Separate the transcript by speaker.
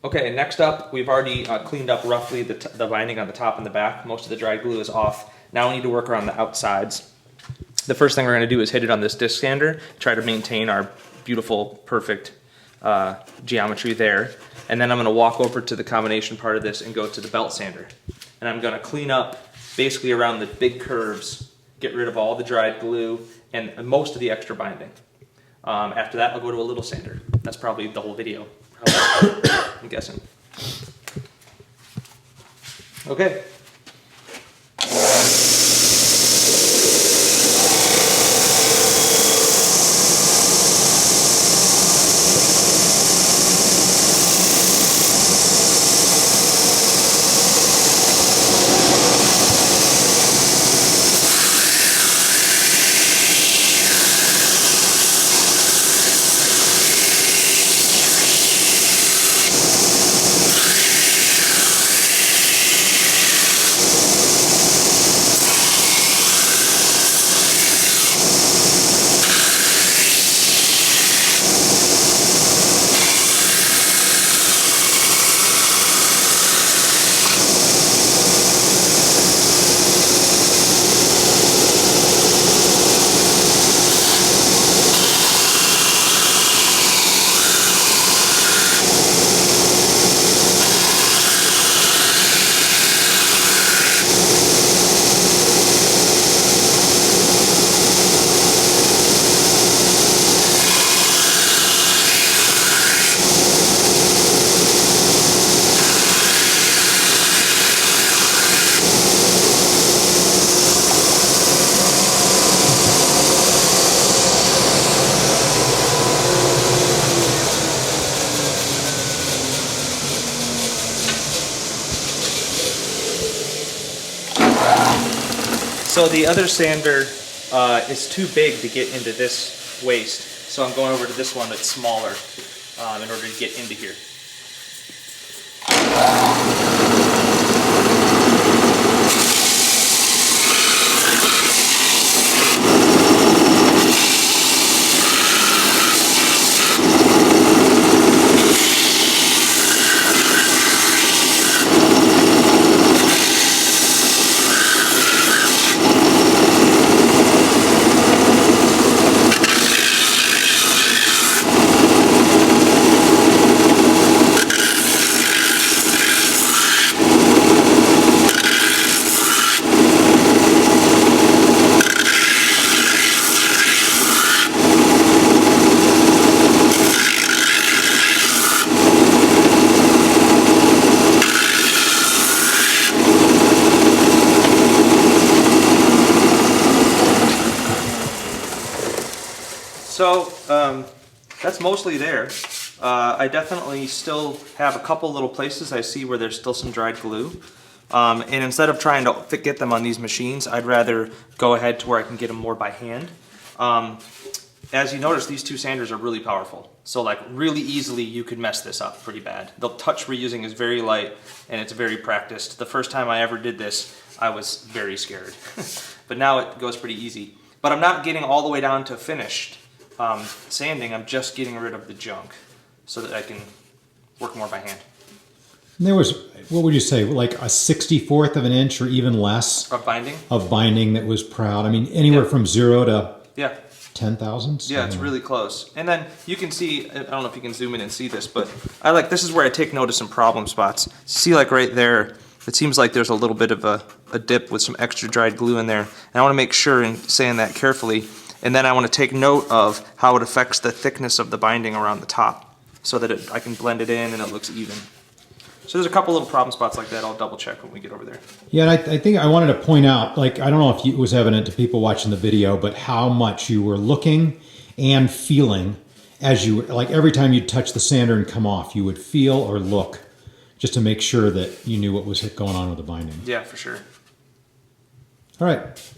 Speaker 1: Okay, next up, we've already cleaned up roughly the binding on the top and the back. Most of the dry glue is off. Now we need to work around the outsides. The first thing we're going to do is hit it on this disc sander, try to maintain our beautiful, perfect geometry there. And then I'm going to walk over to the combination part of this and go to the belt sander. And I'm going to clean up basically around the big curves, get rid of all the dried glue and most of the extra binding. After that, I'll go to a little sander. That's probably the whole video, I'm guessing. Okay. So the other sander is too big to get into this waist, so I'm going over to this one that's smaller in order to get into here. So that's mostly there. I definitely still have a couple little places I see where there's still some dried glue. And instead of trying to get them on these machines, I'd rather go ahead to where I can get them more by hand. As you notice, these two sanders are really powerful. So like really easily you could mess this up pretty bad. The touch we're using is very light and it's very practiced. The first time I ever did this, I was very scared. But now it goes pretty easy. But I'm not getting all the way down to finished sanding. I'm just getting rid of the junk so that I can work more by hand.
Speaker 2: And there was, what would you say, like a 64th of an inch or even less?
Speaker 1: Of binding?
Speaker 2: Of binding that was proud. I mean, anywhere from 0 to 10,000?
Speaker 1: Yeah, it's really close. And then you can see, I don't know if you can zoom in and see this, but this is where I take note of some problem spots. See like right there, it seems like there's a little bit of a dip with some extra dried glue in there. And I want to make sure in saying that carefully. And then I want to take note of how it affects the thickness of the binding around the top so that I can blend it in and it looks even. So there's a couple little problem spots like that. I'll double check when we get over there.
Speaker 2: Yeah, and I think I wanted to point out, like, I don't know if it was evident to people watching the video, but how much you were looking and feeling as you, like every time you'd touch the sander and come off, you would feel or look just to make sure that you knew what was going on with the binding.
Speaker 1: Yeah, for sure.
Speaker 2: All right.